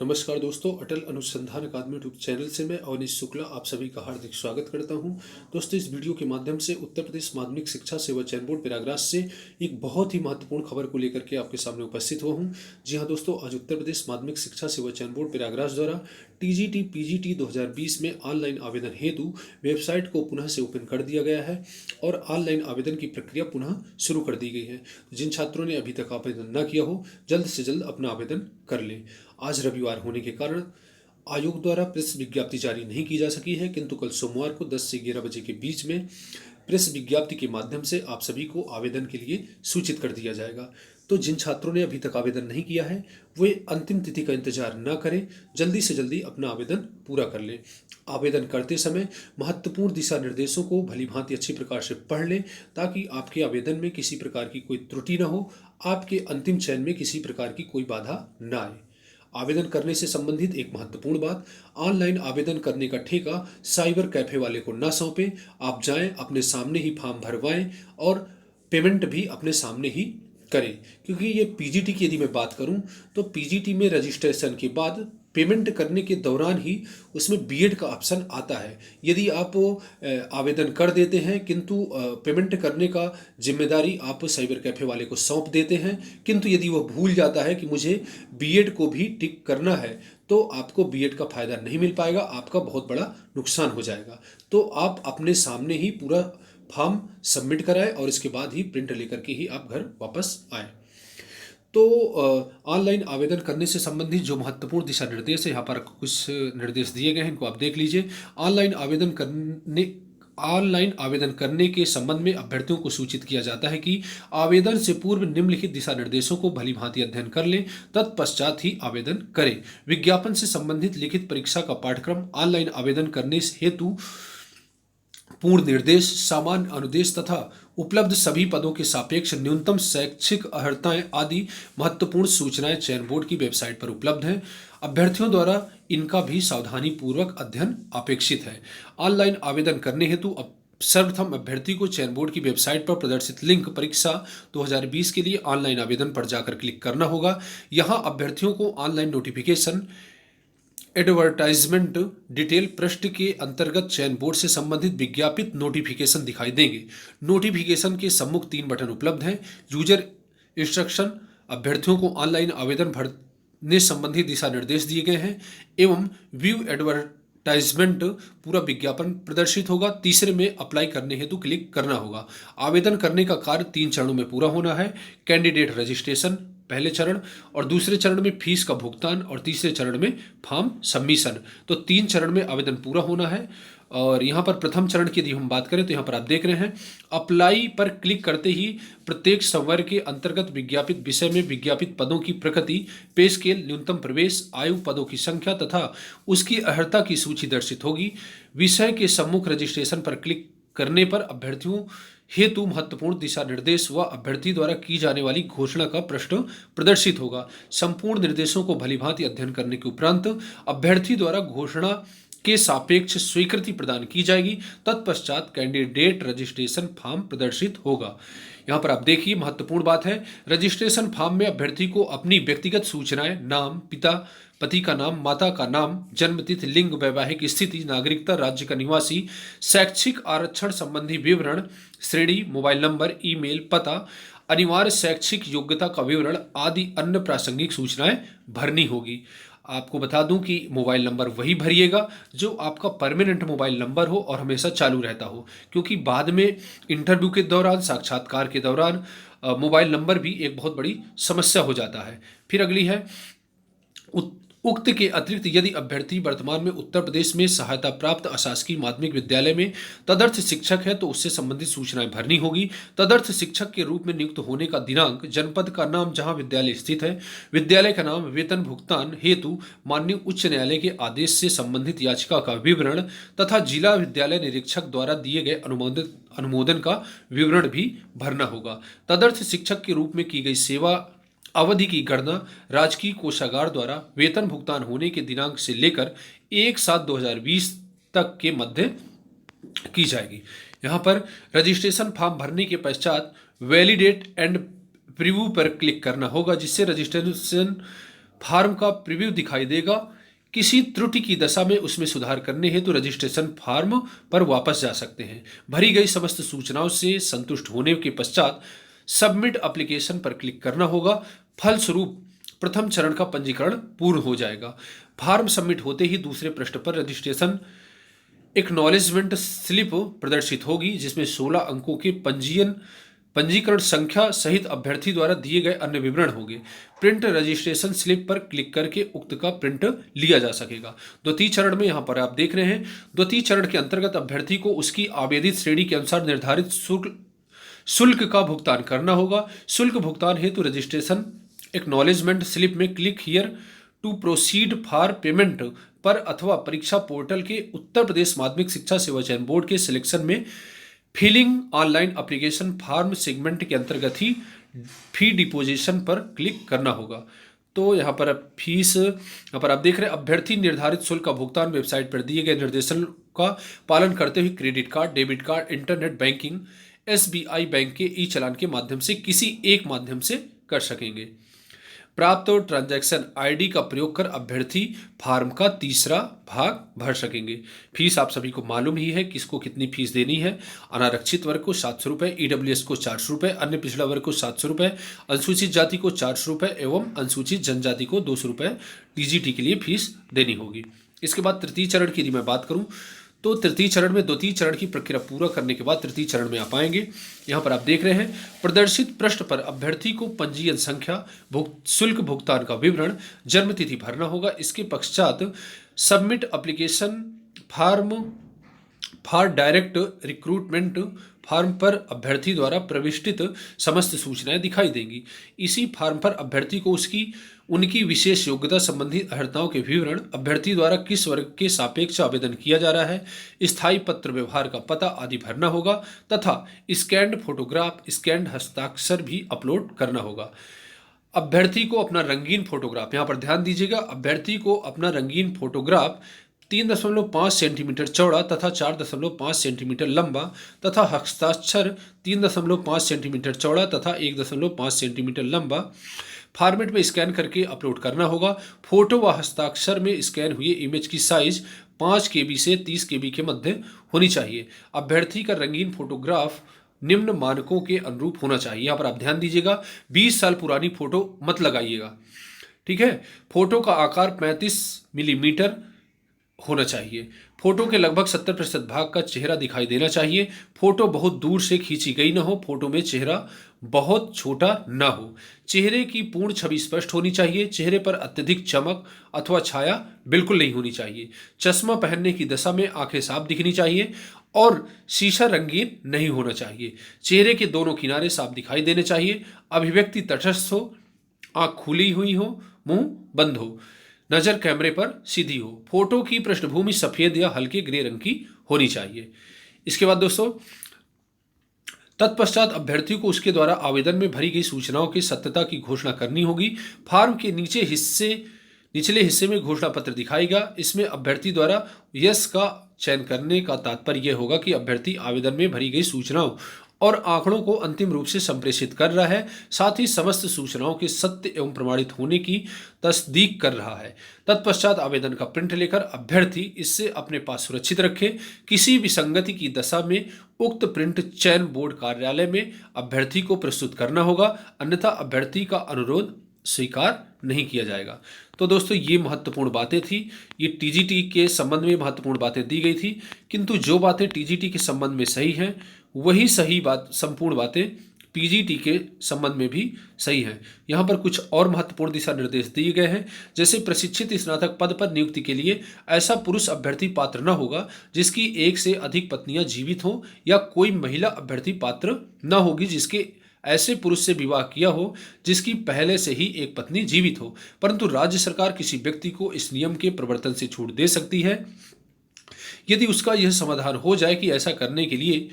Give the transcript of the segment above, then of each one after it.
नमस्कार दोस्तों, अटल अनुसंधान अकादमी यूट्यूब चैनल से मैं अवनीश शुक्ला आप सभी का हार्दिक स्वागत करता हूं। दोस्तों, इस वीडियो के माध्यम से उत्तर प्रदेश माध्यमिक शिक्षा सेवा चयन बोर्ड प्रयागराज से एक बहुत ही महत्वपूर्ण खबर को लेकर के आपके सामने उपस्थित हुआ हूं। जी हां दोस्तों, आज उत्तर प्रदेश माध्यमिक शिक्षा सेवा चयन बोर्ड प्रयागराज द्वारा टीजीटी पीजीटी 2020 में ऑनलाइन आवेदन हेतु वेबसाइट को पुनः से ओपन कर दिया गया है और ऑनलाइन आवेदन की प्रक्रिया पुनः शुरू कर दी गई है। जिन छात्रों ने अभी तक आवेदन न किया हो, जल्द से जल्द अपना आवेदन कर लें। आज रविवार होने के कारण आयोग द्वारा प्रेस विज्ञप्ति जारी नहीं की जा सकी है, किंतु कल सोमवार को 10 से 11 बजे के बीच में प्रेस विज्ञप्ति के माध्यम से आप सभी को आवेदन के लिए सूचित कर दिया जाएगा। तो जिन छात्रों ने अभी तक आवेदन नहीं किया है वे अंतिम तिथि का इंतजार न करें, जल्दी से जल्दी अपना आवेदन पूरा कर लें। आवेदन करते समय महत्वपूर्ण दिशा निर्देशों को भली भांति अच्छी प्रकार से पढ़ लें ताकि आपके आवेदन में किसी प्रकार की कोई त्रुटि न हो, आपके अंतिम चयन में किसी प्रकार की कोई बाधा न आए। आवेदन करने से संबंधित एक महत्वपूर्ण बात, ऑनलाइन आवेदन करने का ठेका साइबर कैफे वाले को ना सौंपें। आप जाएं, अपने सामने ही फॉर्म भरवाएं और पेमेंट भी अपने सामने ही करें। क्योंकि ये पीजीटी की यदि मैं बात करूं तो पीजीटी में रजिस्ट्रेशन के बाद पेमेंट करने के दौरान ही उसमें बीएड का ऑप्शन आता है। यदि आप आवेदन कर देते हैं किंतु पेमेंट करने का जिम्मेदारी आप साइबर कैफे वाले को सौंप देते हैं, किंतु यदि वो भूल जाता है कि मुझे बीएड को भी टिक करना है तो आपको बीएड का फायदा नहीं मिल पाएगा, आपका बहुत बड़ा नुकसान हो जाएगा। तो आप अपने सामने ही पूरा फॉर्म सबमिट कराएं और इसके बाद ही प्रिंट लेकर के ही आप घर वापस आएँ। तो ऑनलाइन आवेदन करने से संबंधित जो महत्वपूर्ण दिशा निर्देश है, यहाँ पर कुछ निर्देश दिए गए हैं, इनको आप देख लीजिए। ऑनलाइन आवेदन करने के संबंध में अभ्यर्थियों को सूचित किया जाता है कि आवेदन से पूर्व निम्नलिखित दिशा निर्देशों को भली भांति अध्ययन कर लें, तत्पश्चात ही आवेदन करें। विज्ञापन से संबंधित लिखित परीक्षा का पाठ्यक्रम, ऑनलाइन आवेदन करने हेतु पूर्ण निर्देश, सामान्य अनुदेश तथा उपलब्ध सभी पदों के सापेक्ष न्यूनतम शैक्षिक अर्हताएं आदि महत्वपूर्ण सूचनाएं चयन बोर्ड की वेबसाइट पर उपलब्ध हैं। अभ्यर्थियों द्वारा इनका भी सावधानी पूर्वक अध्ययन अपेक्षित है। ऑनलाइन आवेदन करने हेतु सर्वप्रथम अभ्यर्थी को चयन बोर्ड की वेबसाइट पर प्रदर्शित लिंक परीक्षा 2020 के लिए ऑनलाइन आवेदन पर जाकर क्लिक करना होगा। यहाँ अभ्यर्थियों को ऑनलाइन नोटिफिकेशन एडवर्टाइजमेंट डिटेल पृष्ठ के अंतर्गत चयन बोर्ड से संबंधित विज्ञापित नोटिफिकेशन दिखाई देंगे। नोटिफिकेशन के सम्मुख 3 बटन उपलब्ध हैं। यूजर इंस्ट्रक्शन, अभ्यर्थियों को ऑनलाइन आवेदन भरने संबंधी दिशा निर्देश दिए गए हैं, एवं व्यू एडवर्टाइजमेंट पूरा विज्ञापन प्रदर्शित होगा। तीसरे में अप्लाई करने हेतु क्लिक करना होगा। आवेदन करने का कार्य 3 चरणों में पूरा होना है। कैंडिडेट रजिस्ट्रेशन पहले चरण, और दूसरे चरण में फीस का भुगतान, और तीसरे चरण में फॉर्म सबमिशन। तो 3 चरण में आवेदन पूरा होना है। और यहाँ पर प्रथम चरण की यदि हम बात करें तो यहाँ पर आप देख रहे हैं, अप्लाई पर क्लिक करते ही प्रत्येक संवर्ग के अंतर्गत विज्ञापित विषय में विज्ञापित पदों की प्रकृति, पे स्केल, न्यूनतम प्रवेश, आयु, पदों की संख्या तथा उसकी अर्हता की सूची दर्शित होगी। विषय के सम्मुख रजिस्ट्रेशन पर क्लिक करने पर अभ्यर्थियों हेतु महत्वपूर्ण दिशा निर्देश व अभ्यर्थी द्वारा की जाने वाली घोषणा का पृष्ठ प्रदर्शित होगा। संपूर्ण निर्देशों को भलीभांति अध्ययन करने के उपरांत अभ्यर्थी द्वारा घोषणा के सापेक्ष स्वीकृति प्रदान की जाएगी। तत्पश्चात कैंडिडेट रजिस्ट्रेशन फॉर्म प्रदर्शित होगा। यहाँ पर आप देखिए, महत्वपूर्ण बात है, रजिस्ट्रेशन फॉर्म में अभ्यर्थी को अपनी व्यक्तिगत सूचनाएं, नाम, पिता पति का नाम, माता का नाम, जन्मतिथि, लिंग, वैवाहिक स्थिति, नागरिकता, राज्य का निवासी, शैक्षिक आरक्षण संबंधी विवरण, श्रेणी, मोबाइल नंबर, ईमेल, पता, अनिवार्य शैक्षिक योग्यता का विवरण आदि अन्य प्रासंगिक सूचनाएं भरनी होगी। आपको बता दूं कि मोबाइल नंबर वही भरिएगा जो आपका परमानेंट मोबाइल नंबर हो और हमेशा चालू रहता हो, क्योंकि बाद में इंटरव्यू के दौरान, साक्षात्कार के दौरान मोबाइल नंबर भी एक बहुत बड़ी समस्या हो जाता है। फिर अगली है, उक्त के अतिरिक्त यदि अभ्यर्थी वर्तमान में उत्तर प्रदेश में सहायता प्राप्त अशासकीय माध्यमिक विद्यालय में तदर्थ शिक्षक है तो उससे संबंधित सूचनाएं भरनी होगी। तदर्थ शिक्षक के रूप में नियुक्त होने का दिनांक, जनपद का नाम जहां विद्यालय स्थित है, विद्यालय का नाम, वेतन भुगतान हेतु माननीय उच्च न्यायालय के आदेश से संबंधित याचिका का विवरण तथा जिला विद्यालय निरीक्षक द्वारा दिए गए अनुमोदन का विवरण भी भरना होगा। तदर्थ शिक्षक के रूप में की गई सेवा अवधि की गणना राजकीय कोषागार द्वारा वेतन भुगतान होने के दिनांक से लेकर 1/7/2020 तक के मध्य की जाएगी। यहाँ पर रजिस्ट्रेशन फॉर्म भरने के पश्चात वैलिडेट एंड प्रीव्यू पर क्लिक करना होगा, जिससे रजिस्ट्रेशन फॉर्म का प्रीव्यू दिखाई देगा। किसी त्रुटि की दशा में उसमें सुधार करने हेतु रजिस्ट्रेशन फॉर्म पर वापस जा सकते हैं। भरी गई समस्त सूचनाओं से संतुष्ट होने के पश्चात सबमिट एप्लीकेशन पर क्लिक करना होगा। फलस्वरूप प्रथम चरण का पंजीकरण पूर्ण हो जाएगा। फॉर्म सबमिट होते ही दूसरे पृष्ठ पर रजिस्ट्रेशन एक्नॉलेजमेंट स्लिप प्रदर्शित होगी, जिसमें 16 अंकों के पंजीकरण संख्या सहित अभ्यर्थी द्वारा दिए गए अन्य विवरण होंगे। प्रिंट रजिस्ट्रेशन स्लिप पर क्लिक करके उक्त का प्रिंट लिया जा सकेगा। द्वितीय चरण में यहाँ पर आप देख रहे हैं, द्वितीय चरण के अंतर्गत अभ्यर्थी को उसकी आवेदित श्रेणी के अनुसार निर्धारित शुल्क का भुगतान करना होगा। शुल्क भुगतान हेतु रजिस्ट्रेशन एक्नॉलेजमेंट स्लिप में click here to proceed for payment पर अथवा परीक्षा पोर्टल के उत्तर प्रदेश माध्यमिक शिक्षा सेवा चयन बोर्ड के सिलेक्शन में filling online application form segment के अंतर्गत ही फी डिपोजिशन पर क्लिक करना होगा। तो यहाँ पर यहाँ पर आप देख रहे हैं, अभ्यर्थी निर्धारित शुल्क का भुगतान वेबसाइट पर दिए गए निर्देशन का पालन करते हुए credit card, debit card, internet banking, SBI bank के ई चालान के माध्यम से किसी एक माध्यम से कर सकेंगे। प्राप्त ट्रांजैक्शन ID का प्रयोग कर अभ्यर्थी फॉर्म का तीसरा भाग भर सकेंगे। फीस आप सभी को मालूम ही है किसको कितनी फीस देनी है। अनारक्षित वर्ग को 700 रुपये, EWS को 400 रुपये, अन्य पिछड़ा वर्ग को 700 रुपये, अनुसूचित जाति को 400 रुपये एवं अनुसूचित जनजाति को 200 रुपये TGT के लिए फीस देनी होगी। इसके बाद तृतीय चरण की यदि मैं बात करूँ तो तृतीय चरण में द्वितीय चरण की प्रक्रिया पूरा करने के बाद तृतीय चरण में आप आएंगे। यहाँ पर आप देख रहे हैं, प्रदर्शित पृष्ठ पर अभ्यर्थी को पंजीयन संख्या, शुल्क भुगतान का विवरण, जन्म तिथि भरना होगा। इसके पश्चात submit application form for direct recruitment form पर अभ्यर्थी द्वारा प्रविष्टित समस्त सूचनाएं दिखाई देंगी। इसी फॉर्म पर अभ्यर्थी को उनकी विशेष योग्यता संबंधी अर्हताओं के विवरण, अभ्यर्थी द्वारा किस वर्ग के सापेक्ष आवेदन किया जा रहा है, स्थायी पत्र व्यवहार का पता आदि भरना होगा तथा स्कैन्ड फोटोग्राफ, स्कैन्ड हस्ताक्षर भी अपलोड करना होगा। अभ्यर्थी को अपना रंगीन फोटोग्राफ, यहाँ पर ध्यान दीजिएगा, अभ्यर्थी को अपना रंगीन फोटोग्राफ 3.5 सेंटीमीटर चौड़ा तथा 4.5 सेंटीमीटर लंबा तथा हस्ताक्षर 3.5 सेंटीमीटर चौड़ा तथा 1.5 सेंटीमीटर लंबा फॉर्मेट में स्कैन करके अपलोड करना होगा। फोटो व हस्ताक्षर में स्कैन हुए इमेज की साइज 5 KB से 30 KB के मध्य होनी चाहिए। अभ्यर्थी का रंगीन फोटोग्राफ निम्न मानकों के अनुरूप होना चाहिए। यहाँ पर आप ध्यान दीजिएगा, 20 साल पुरानी फोटो मत लगाइएगा, ठीक है। फोटो का आकार 35 मिलीमीटर होना चाहिए। फोटो के लगभग 70% भाग का चेहरा दिखाई देना चाहिए। फोटो बहुत दूर से खींची गई न हो, फोटो में चेहरा बहुत छोटा न हो। चेहरे की पूर्ण छवि स्पष्ट होनी चाहिए। चेहरे पर अत्यधिक चमक अथवा छाया बिल्कुल नहीं होनी चाहिए। चश्मा पहनने की दशा में आंखें साफ दिखनी चाहिए और शीशा रंगीन नहीं होना चाहिए। चेहरे के दोनों किनारे साफ दिखाई देने चाहिए। अभिव्यक्ति तटस्थ हो, आंख खुली हुई हो, मुंह बंद हो, नजर कैमरे पर सीधी हो। फोटो की पृष्ठभूमि सफेद या हल्के ग्रे रंग की होनी चाहिए। इसके बाद दोस्तों, तत्पश्चात अभ्यर्थी को उसके द्वारा आवेदन में भरी गई सूचनाओं की सत्यता की घोषणा करनी होगी। फॉर्म के निचले हिस्से में घोषणा पत्र दिखाएगा। इसमें अभ्यर्थी द्वारा यस का चयन करने का तात्पर्य यह होगा कि अभ्यर्थी आवेदन में भरी गई सूचनाओं और आंकड़ों को अंतिम रूप से संप्रेषित कर रहा है, साथ ही समस्त सूचनाओं के सत्य एवं प्रमाणित होने की तस्दीक कर रहा है। तत्पश्चात आवेदन का प्रिंट लेकर अभ्यर्थी इससे अपने पास सुरक्षित रखे। किसी विसंगति की दशा में उक्त प्रिंट चयन बोर्ड कार्यालय में अभ्यर्थी को प्रस्तुत करना होगा, अन्यथा अभ्यर्थी का अनुरोध स्वीकार नहीं किया जाएगा। तो दोस्तों, ये महत्वपूर्ण बातें थी। ये TGT के संबंध में महत्वपूर्ण बातें दी गई थी, किंतु जो बातें TGT के संबंध में सही हैं वही सही बात, संपूर्ण बातें PGT के संबंध में भी सही हैं। यहाँ पर कुछ और महत्वपूर्ण दिशा निर्देश दिए गए हैं, जैसे प्रशिक्षित स्नातक पद पर नियुक्ति के लिए ऐसा पुरुष अभ्यर्थी पात्र न होगा जिसकी एक से अधिक पत्नियां जीवित हों, या कोई महिला अभ्यर्थी पात्र न होगी जिसके ऐसे पुरुष से विवाह किया हो जिसकी पहले से ही एक पत्नी जीवित हो। परंतु राज्य सरकार किसी व्यक्ति को इस नियम के प्रवर्तन से छूट दे सकती है यदि उसका यह समाधान हो जाए कि ऐसा करने के लिए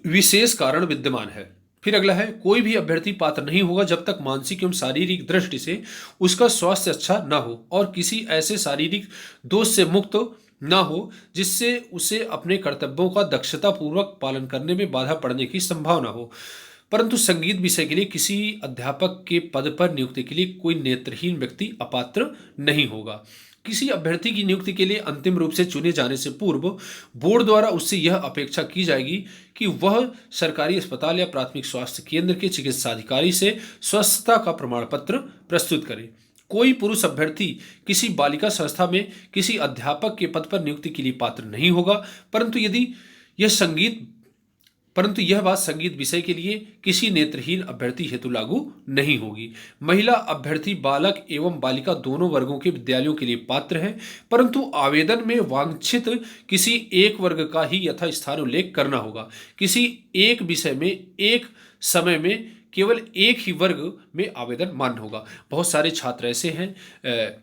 विशेष कारण विद्यमान है। फिर अगला है, कोई भी अभ्यर्थी पात्र नहीं होगा जब तक मानसिक एवं शारीरिक दृष्टि से उसका स्वास्थ्य अच्छा न हो और किसी ऐसे शारीरिक दोष से मुक्त न हो जिससे उसे अपने कर्तव्यों का दक्षतापूर्वक पालन करने में बाधा पड़ने की संभावना हो। परंतु संगीत विषय के लिए किसी अध्यापक के पद पर नियुक्ति के लिए कोई नेत्रहीन व्यक्ति अपात्र नहीं होगा। किसी अभ्यर्थी की नियुक्ति के लिए अंतिम रूप से चुने जाने से पूर्व बोर्ड द्वारा उससे यह अपेक्षा की जाएगी कि वह सरकारी अस्पताल या प्राथमिक स्वास्थ्य केंद्र के चिकित्सा अधिकारी से स्वस्थता का प्रमाण पत्र प्रस्तुत करे। कोई पुरुष अभ्यर्थी किसी बालिका संस्था में किसी अध्यापक के पद पर नियुक्ति के लिए पात्र नहीं होगा, परंतु यह बात संगीत विषय के लिए किसी नेत्रहीन अभ्यर्थी हेतु लागू नहीं होगी। महिला अभ्यर्थी बालक एवं बालिका दोनों वर्गों के विद्यालयों के लिए पात्र है, परंतु आवेदन में वांछित किसी एक वर्ग का ही यथास्थान उल्लेख करना होगा। किसी एक विषय में एक समय में केवल एक ही वर्ग में आवेदन मान्य होगा। बहुत सारे छात्र ऐसे हैं,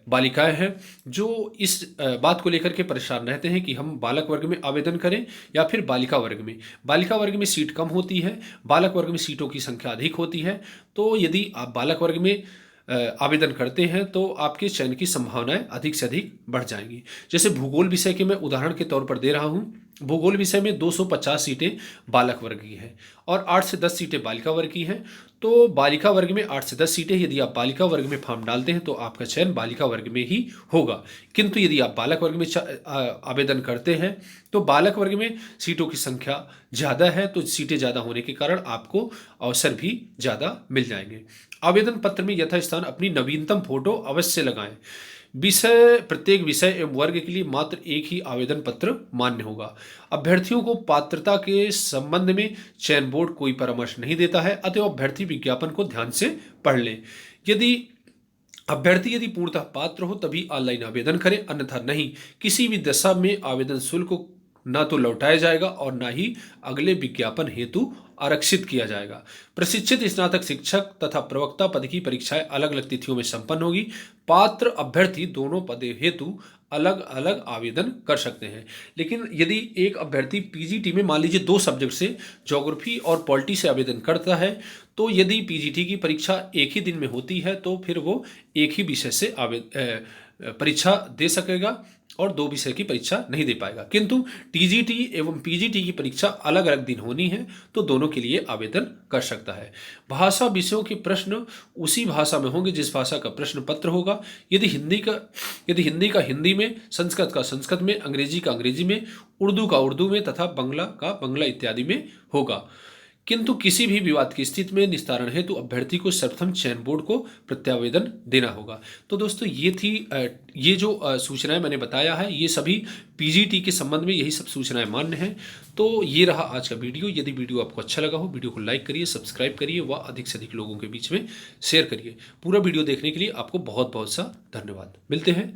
बालिकाएं हैं, जो इस बात को लेकर के परेशान रहते हैं कि हम बालक वर्ग में आवेदन करें या फिर बालिका वर्ग में। बालिका वर्ग में सीट कम होती है, बालक वर्ग में सीटों की संख्या अधिक होती है। तो यदि आप बालक वर्ग में आवेदन करते हैं तो आपके चयन की संभावनाएं अधिक से अधिक बढ़ जाएंगी। जैसे भूगोल विषय के मैं उदाहरण के तौर पर दे रहा हूं। भूगोल विषय में 250 सीटें बालक वर्ग की हैं और 8 से 10 सीटें बालिका वर्ग की हैं। तो बालिका वर्ग में 8 से 10 सीटें, यदि आप बालिका वर्ग में फॉर्म डालते हैं तो आपका चयन बालिका वर्ग में ही होगा। किंतु यदि आप बालक वर्ग में आवेदन करते हैं तो बालक वर्ग में सीटों की संख्या ज़्यादा है, तो सीटें ज़्यादा होने के कारण आपको अवसर भी ज़्यादा मिल जाएंगे। आवेदन पत्र में यथास्थान अपनी नवीनतम फोटो अवश्य लगाएं। प्रत्येक विषय एवं वर्ग के लिए मात्र एक ही आवेदन पत्र मान्य होगा। अभ्यर्थियों को पात्रता के संबंध में चयन बोर्ड कोई परामर्श नहीं देता है, अतः अभ्यर्थी विज्ञापन को ध्यान से पढ़ लें। यदि पूर्णतः पात्र हो तभी ऑनलाइन आवेदन करें, अन्यथा नहीं। किसी भी दशा में आवेदन शुल्क को ना तो लौटाया जाएगा और ना ही अगले विज्ञापन हेतु आरक्षित किया जाएगा। प्रशिक्षित स्नातक शिक्षक तथा प्रवक्ता पद की परीक्षाएं अलग अलग तिथियों में संपन्न होगी। पात्र अभ्यर्थी दोनों पद हेतु अलग अलग आवेदन कर सकते हैं। लेकिन यदि एक अभ्यर्थी पीजीटी में मान लीजिए 2 सब्जेक्ट से ज्योग्राफी और पॉलिटी से आवेदन करता है, तो यदि पीजीटी की परीक्षा एक ही दिन में होती है तो फिर वो एक ही विषय से परीक्षा दे सकेगा और 2 विषय की परीक्षा नहीं दे पाएगा। किंतु टीजीटी एवं पीजीटी की परीक्षा अलग अलग दिन होनी है तो दोनों के लिए आवेदन कर सकता है। भाषा विषयों के प्रश्न उसी भाषा में होंगे जिस भाषा का प्रश्न पत्र होगा। यदि हिंदी का हिंदी में, संस्कृत का संस्कृत में, अंग्रेजी का अंग्रेजी में, उर्दू का उर्दू में तथा बांग्ला का बांग्ला इत्यादि में होगा। किंतु किसी भी विवाद की स्थिति में निस्तारण हेतु अभ्यर्थी को सर्वप्रथम चयन बोर्ड को प्रत्यावेदन देना होगा। तो दोस्तों ये जो सूचनाएं मैंने बताया है, ये सभी पीजीटी के संबंध में यही सब सूचनाएं मान्य हैं। तो ये रहा आज का वीडियो। यदि वीडियो आपको अच्छा लगा हो, वीडियो को लाइक करिए, सब्सक्राइब करिए व अधिक से अधिक लोगों के बीच में शेयर करिए। पूरा वीडियो देखने के लिए आपको बहुत बहुत सा धन्यवाद। मिलते हैं।